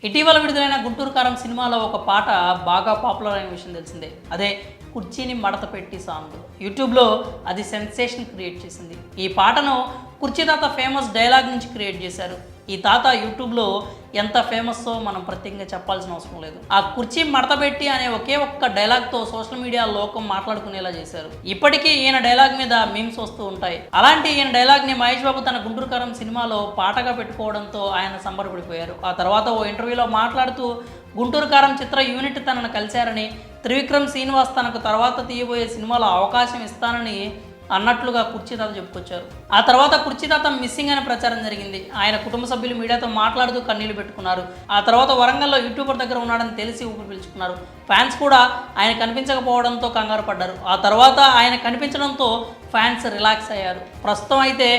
ఇటీవల విడుదలైన గుంటూరు కారం సినిమాలో ఒక పాట బాగా పాపులర్ అయిన విషయం తెలిసిందే. అదే కుర్చీని మడత పెట్టి సాంగ్. యూట్యూబ్లో అది సెన్సేషన్ క్రియేట్ చేసింది. ఈ పాటను కుర్చీ తాత ఫేమస్ డైలాగ్ నుంచి క్రియేట్ చేశారు. ఈ తాత యూట్యూబ్లో ఎంత ఫేమస్సో మనం ప్రత్యేకంగా చెప్పాల్సిన అవసరం లేదు. ఆ కుర్చీ మడతపెట్టి అనే ఒకే ఒక్క డైలాగ్తో సోషల్ మీడియా లోకం మాట్లాడుకునేలా చేశారు. ఇప్పటికీ ఈయన డైలాగ్ మీద మీమ్స్ వస్తూ ఉంటాయి. అలాంటి ఈయన డైలాగ్ని మహేష్ బాబు తన గుంటూరు కారం సినిమాలో పాటగా పెట్టుకోవడంతో ఆయన సంబరపడిపోయారు. ఆ తర్వాత ఓ ఇంటర్వ్యూలో మాట్లాడుతూ గుంటూరు కారం చిత్ర యూనిట్ తనను కలిశారని, త్రివిక్రమ్ శ్రీనివాస్ తనకు తర్వాత తీయబోయే సినిమాలో అవకాశం ఇస్తానని అన్నట్లుగా కుర్చీ తాత చెప్పుకొచ్చారు. ఆ తర్వాత కుర్చీ తాత మిస్సింగ్ అనే ప్రచారం జరిగింది. ఆయన కుటుంబ సభ్యులు మీడియాతో మాట్లాడుతూ కన్నీళ్లు పెట్టుకున్నారు. ఆ తర్వాత వరంగల్లో యూట్యూబర్ దగ్గర ఉన్నాడని తెలిసి ఊపిరి పీల్చుకున్నారు. ఫ్యాన్స్ కూడా ఆయన కనిపించకపోవడంతో కంగారు పడ్డారు. ఆ తర్వాత ఆయన కనిపించడంతో ఫ్యాన్స్ రిలాక్స్ అయ్యారు. ప్రస్తుతం అయితే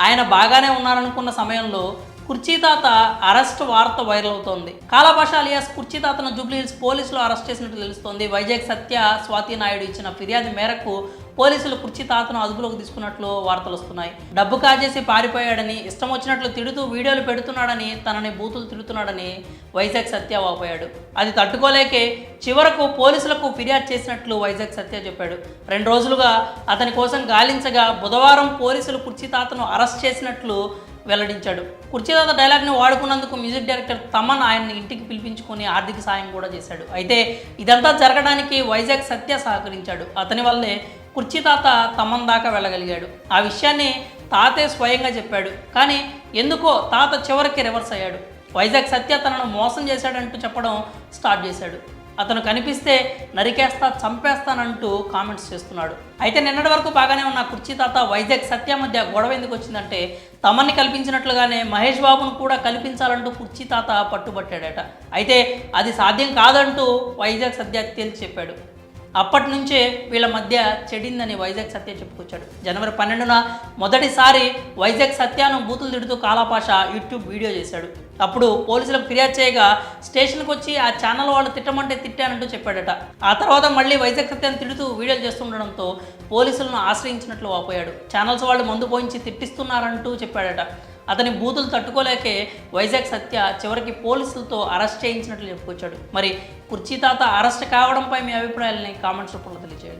ఆయన బాగానే ఉన్నారనుకున్న సమయంలో కుర్చీ తాత అరెస్ట్ వార్త వైరల్ అవుతోంది. కాలాభాష అలియాస్ కుర్చీ తాతను జూబ్లీహిల్స్ పోలీసులు అరెస్ట్ చేసినట్టు తెలుస్తోంది. వైజాగ్ సత్య స్వాతి నాయుడు ఇచ్చిన ఫిర్యాదు మేరకు పోలీసులు కుర్చీ తాతను అదుపులోకి తీసుకున్నట్లు వార్తలు వస్తున్నాయి. డబ్బు కాజేసి పారిపోయాడని, ఇష్టం వచ్చినట్లు తిడుతూ వీడియోలు పెడుతున్నాడని, తనని బూతులు తిడుతున్నాడని వైజాగ్ సత్య వాపోయాడు. అది తట్టుకోలేకే చివరకు పోలీసులకు ఫిర్యాదు చేసినట్లు వైజాగ్ సత్య చెప్పాడు. 2 రోజులుగా అతని కోసం గాలించగా బుధవారం పోలీసులు కుర్చీ తాతను అరెస్ట్ చేసినట్లు వెల్లడించాడు. కుర్చీ తాత డైలాగ్ని వాడుకున్నందుకు మ్యూజిక్ డైరెక్టర్ తమన్ ఆయన్ని ఇంటికి పిలిపించుకొని ఆర్థిక సాయం కూడా చేశాడు. అయితే ఇదంతా జరగడానికి వైజాగ్ సత్య సహకరించాడు. అతని వల్లే కుర్చీ తాత తమన్ దాకా వెళ్ళగలిగాడు. ఆ విషయాన్ని తాతే స్వయంగా చెప్పాడు. కానీ ఎందుకో తాత చివరికి రివర్స్ అయ్యాడు. వైజాగ్ సత్య తనను మోసం చేశాడంటూ చెప్పడం స్టార్ట్ చేశాడు. అతను కనిపిస్తే నరికేస్తా, చంపేస్తానంటూ కామెంట్స్ చేస్తున్నాడు. అయితే నిన్నటి వరకు బాగానే ఉన్న కుర్చీ తాత వైజాగ్ సత్య మధ్య గొడవ ఎందుకు వచ్చిందంటే, తమన్ని కల్పించినట్లుగానే మహేష్ బాబును కూడా కల్పించాలంటూ కుర్చీ తాత పట్టుబట్టాడట. అయితే అది సాధ్యం కాదంటూ వైజాగ్ సత్య తేల్చి చెప్పాడు. అప్పటి నుంచే వీళ్ళ మధ్య చెడిందని వైజాగ్ సత్య చెప్పుకొచ్చాడు. జనవరి 12న మొదటిసారి వైజాగ్ సత్యాను బూతులు తిడుతూ కాలాపాష యూట్యూబ్ వీడియో చేశాడు. అప్పుడు పోలీసులకు ఫిర్యాదు చేయగా స్టేషన్కి వచ్చి ఆ ఛానల్ వాళ్ళు తిట్టమంటే తిట్టానంటూ చెప్పాడట. ఆ తర్వాత మళ్ళీ వైజాగ్ సత్యాన్ని తిడుతూ వీడియోలు చేస్తుండడంతో పోలీసులను ఆశ్రయించినట్లు వాపోయాడు. ఛానల్స్ వాళ్ళు మందు పోయించి తిట్టిస్తున్నారంటూ చెప్పాడట. అతని బూతులు తట్టుకోలేకే వైజాగ్ సత్య చివరికి పోలీసులతో అరెస్ట్ చేయించినట్లు చెప్పుకొచ్చాడు. మరి కుర్చీ తాత అరెస్ట్ కావడంపై మీ అభిప్రాయాలని కామెంట్స్ రూపంలో తెలియజేయండి.